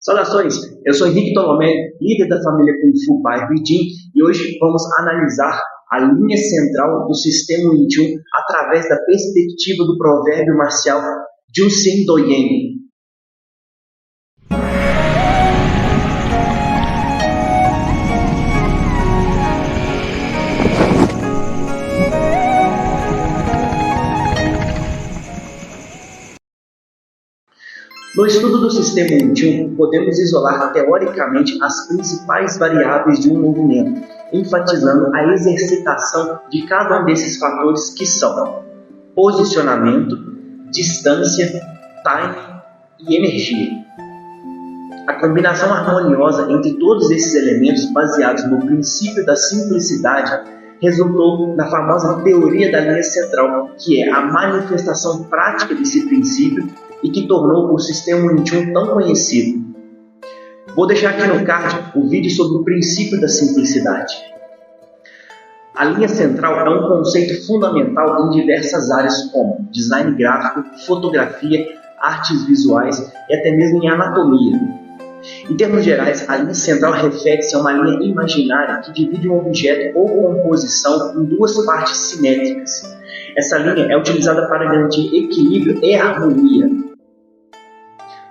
Saudações, eu sou Henrique Tolomé, líder da família Kung Fu Bairro Idim, e hoje vamos analisar a linha central do sistema Wing Chun através da perspectiva do provérbio marcial Jun Xin Do Yen. No estudo do sistema Wing Chun, podemos isolar teoricamente as principais variáveis de um movimento, enfatizando a exercitação de cada um desses fatores que são posicionamento, distância, timing e energia. A combinação harmoniosa entre todos esses elementos baseados no princípio da simplicidade resultou na famosa teoria da linha central, que é a manifestação prática desse princípio e que tornou o sistema Wing Chun tão conhecido. Vou deixar aqui no card o vídeo sobre o princípio da simplicidade. A linha central é um conceito fundamental em diversas áreas como design gráfico, fotografia, artes visuais e até mesmo em anatomia. Em termos gerais, a linha central refere-se a uma linha imaginária que divide um objeto ou composição em duas partes simétricas. Essa linha é utilizada para garantir equilíbrio e harmonia.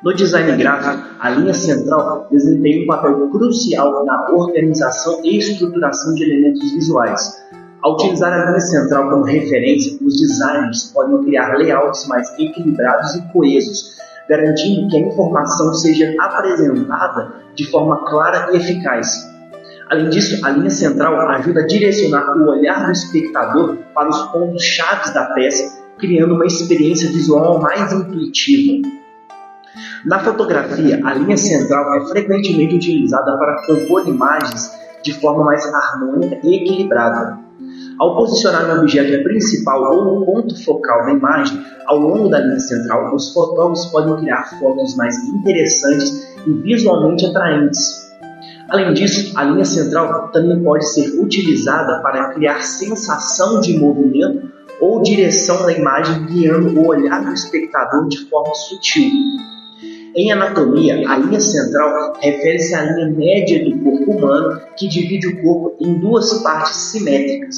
No design gráfico, a linha central desempenha um papel crucial na organização e estruturação de elementos visuais. Ao utilizar a linha central como referência, os designers podem criar layouts mais equilibrados e coesos, garantindo que a informação seja apresentada de forma clara e eficaz. Além disso, a linha central ajuda a direcionar o olhar do espectador para os pontos-chave da peça, criando uma experiência visual mais intuitiva. Na fotografia, a linha central é frequentemente utilizada para compor imagens de forma mais harmônica e equilibrada. Ao posicionar um objeto principal ou um ponto focal da imagem ao longo da linha central, os fotógrafos podem criar fotos mais interessantes e visualmente atraentes. Além disso, a linha central também pode ser utilizada para criar sensação de movimento ou direção da imagem, guiando o olhar do espectador de forma sutil. Em anatomia, a linha central refere-se à linha média do corpo humano que divide o corpo em duas partes simétricas.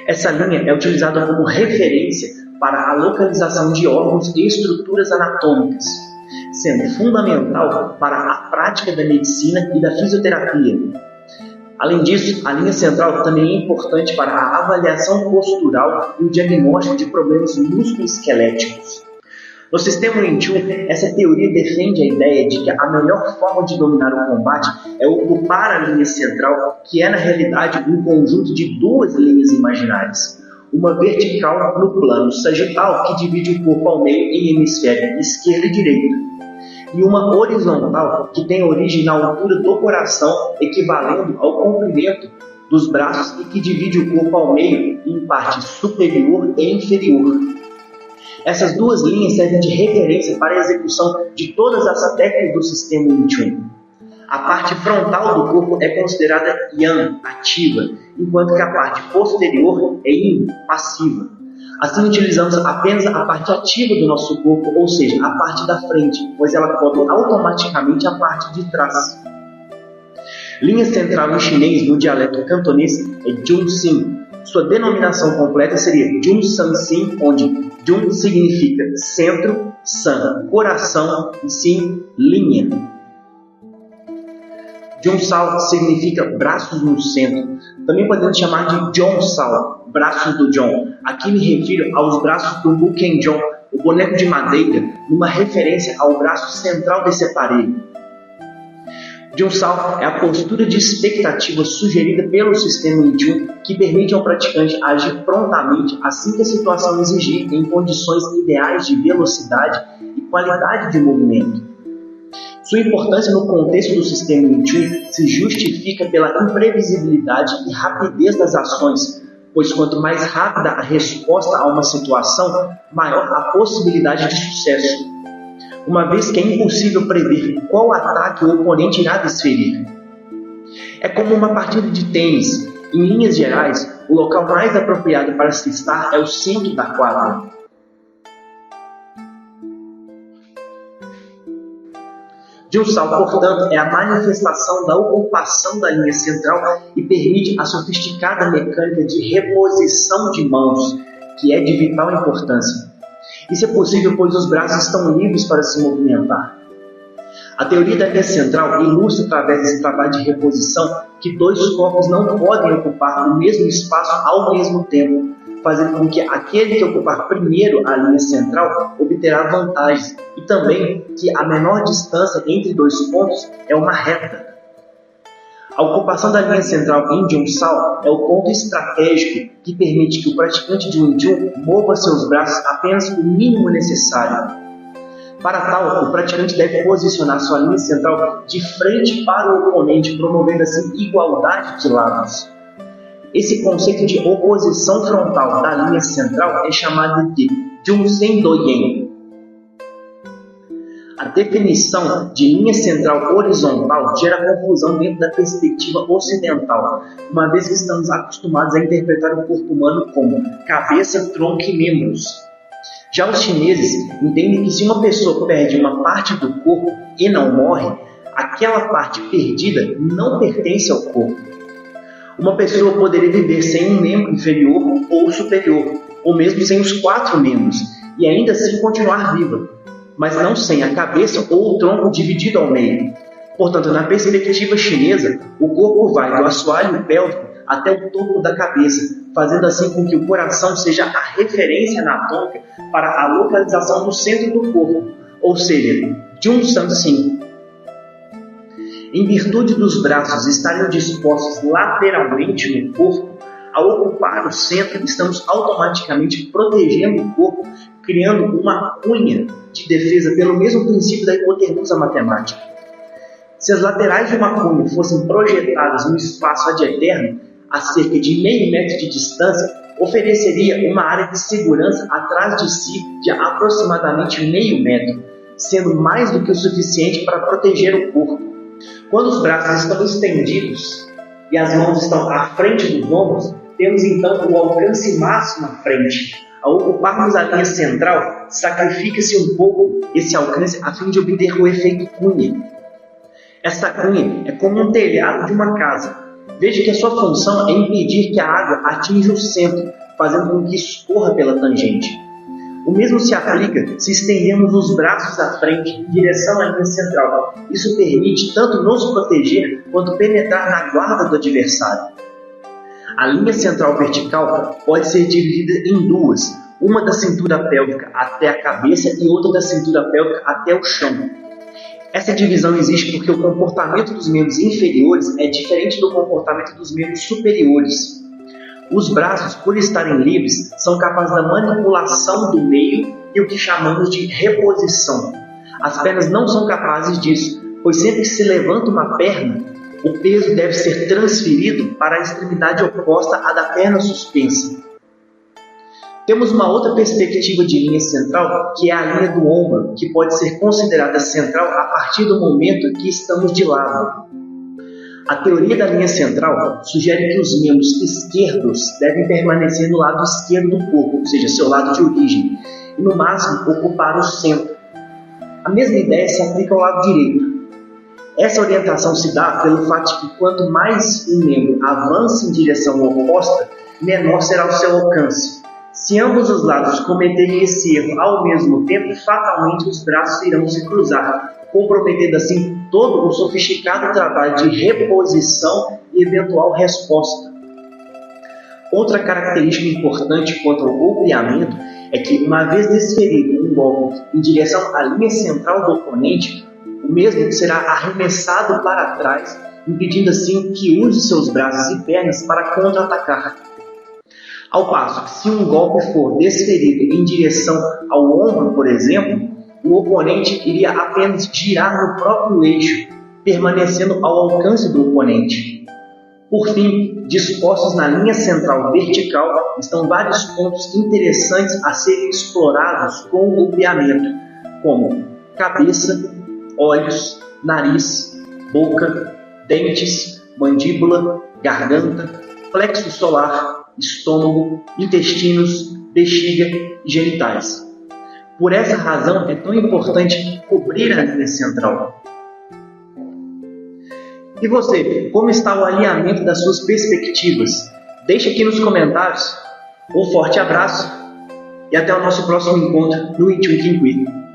Essa linha é utilizada como referência para a localização de órgãos e estruturas anatômicas, sendo fundamental para a prática da medicina e da fisioterapia. Além disso, a linha central também é importante para a avaliação postural e o diagnóstico de problemas musculoesqueléticos. No sistema Wing Chun, essa teoria defende a ideia de que a melhor forma de dominar o combate é ocupar a linha central, que é na realidade um conjunto de duas linhas imaginárias. Uma vertical no plano sagital, que divide o corpo ao meio em hemisfério esquerdo e direito, e uma horizontal, que tem origem na altura do coração, equivalendo ao comprimento dos braços e que divide o corpo ao meio em parte superior e inferior. Essas duas linhas servem de referência para a execução de todas as técnicas do sistema Wing Chun. A parte frontal do corpo é considerada Yang, ativa, enquanto que a parte posterior é Yin, passiva. Assim, utilizamos apenas a parte ativa do nosso corpo, ou seja, a parte da frente, pois ela cobre automaticamente a parte de trás. Linha central em chinês, no dialeto cantonês, é Jun Xin. Sua denominação completa seria Jun San Xin, onde Jun significa centro, San, coração e Xin, linha. Jun Sao significa braços no centro. Também podemos chamar de Jong Sao, braços do Jong. Aqui me refiro aos braços do Muken Jong, o boneco de madeira, numa referência ao braço central desse aparelho. Jun Sao é a postura de expectativa sugerida pelo sistema Wing Chun que permite ao praticante agir prontamente assim que a situação exigir em condições ideais de velocidade e qualidade de movimento. Sua importância no contexto do sistema Wing Chun se justifica pela imprevisibilidade e rapidez das ações, pois quanto mais rápida a resposta a uma situação, maior a possibilidade de sucesso, uma vez que é impossível prever qual ataque o oponente irá desferir. É como uma partida de tênis. Em linhas gerais, o local mais apropriado para se estar é o centro da quadra. Junçal, portanto, é a manifestação da ocupação da linha central e permite a sofisticada mecânica de reposição de mãos, que é de vital importância. Isso é possível pois os braços estão livres para se movimentar. A teoria da linha central ilustra através desse trabalho de reposição que dois corpos não podem ocupar o mesmo espaço ao mesmo tempo, fazendo com que aquele que ocupar primeiro a linha central obterá vantagens e também que a menor distância entre dois pontos é uma reta. A ocupação da linha central em Junçal é o ponto estratégico que permite que o praticante de Wing Chun mova seus braços apenas o mínimo necessário. Para tal, o praticante deve posicionar sua linha central de frente para o oponente, promovendo assim igualdade de lados. Esse conceito de oposição frontal da linha central é chamado de Junsen Doyen. A definição de linha central horizontal gera confusão dentro da perspectiva ocidental, uma vez que estamos acostumados a interpretar o corpo humano como cabeça, tronco e membros. Já os chineses entendem que se uma pessoa perde uma parte do corpo e não morre, aquela parte perdida não pertence ao corpo. Uma pessoa poderia viver sem um membro inferior ou superior, ou mesmo sem os 4 membros, e ainda assim continuar viva, mas não sem a cabeça ou o tronco dividido ao meio. Portanto, na perspectiva chinesa, o corpo vai do assoalho pélvico até o topo da cabeça, fazendo assim com que o coração seja a referência anatômica para a localização do centro do corpo, ou seja, Junsan Sin. Em virtude dos braços estarem dispostos lateralmente no corpo, ao ocupar o centro, estamos automaticamente protegendo o corpo, criando uma cunha de defesa pelo mesmo princípio da hipotenusa matemática. Se as laterais de uma cunha fossem projetadas no espaço ad eterno, a cerca de meio metro de distância, ofereceria uma área de segurança atrás de si de aproximadamente meio metro, sendo mais do que o suficiente para proteger o corpo. Quando os braços estão estendidos e as mãos estão à frente dos ombros, temos então o alcance máximo à frente. Ao ocuparmos a linha central, sacrifica-se um pouco esse alcance a fim de obter o efeito cunha. Esta cunha é como um telhado de uma casa. Veja que a sua função é impedir que a água atinja o centro, fazendo com que escorra pela tangente. O mesmo se aplica se estendermos os braços à frente em direção à linha central. Isso permite tanto nos proteger quanto penetrar na guarda do adversário. A linha central vertical pode ser dividida em duas, uma da cintura pélvica até a cabeça e outra da cintura pélvica até o chão. Essa divisão existe porque o comportamento dos membros inferiores é diferente do comportamento dos membros superiores. Os braços, por estarem livres, são capazes da manipulação do meio e o que chamamos de reposição. As pernas não são capazes disso, pois sempre que se levanta uma perna, o peso deve ser transferido para a extremidade oposta à da perna suspensa. Temos uma outra perspectiva de linha central, que é a linha do ombro, que pode ser considerada central a partir do momento que estamos de lado. A teoria da linha central sugere que os membros esquerdos devem permanecer no lado esquerdo do corpo, ou seja, seu lado de origem, e no máximo ocupar o centro. A mesma ideia se aplica ao lado direito. Essa orientação se dá pelo fato de que quanto mais um membro avança em direção oposta, menor será o seu alcance. Se ambos os lados cometerem esse erro ao mesmo tempo, fatalmente os braços irão se cruzar, comprometendo assim todo o sofisticado trabalho de reposição e eventual resposta. Outra característica importante quanto ao golpeamento é que, uma vez desferido um golpe em direção à linha central do oponente, o mesmo será arremessado para trás, impedindo assim que use seus braços e pernas para contra-atacar. Ao passo que, se um golpe for desferido em direção ao ombro, por exemplo, o oponente iria apenas girar no próprio eixo, permanecendo ao alcance do oponente. Por fim, dispostos na linha central vertical, estão vários pontos interessantes a serem explorados com o golpeamento, como cabeça, olhos, nariz, boca, dentes, mandíbula, garganta, plexo solar, estômago, intestinos, bexiga e genitais. Por essa razão é tão importante cobrir a linha central. E você, como está o alinhamento das suas perspectivas? Deixe aqui nos comentários. Um forte abraço e até o nosso próximo encontro no It Week in Quick.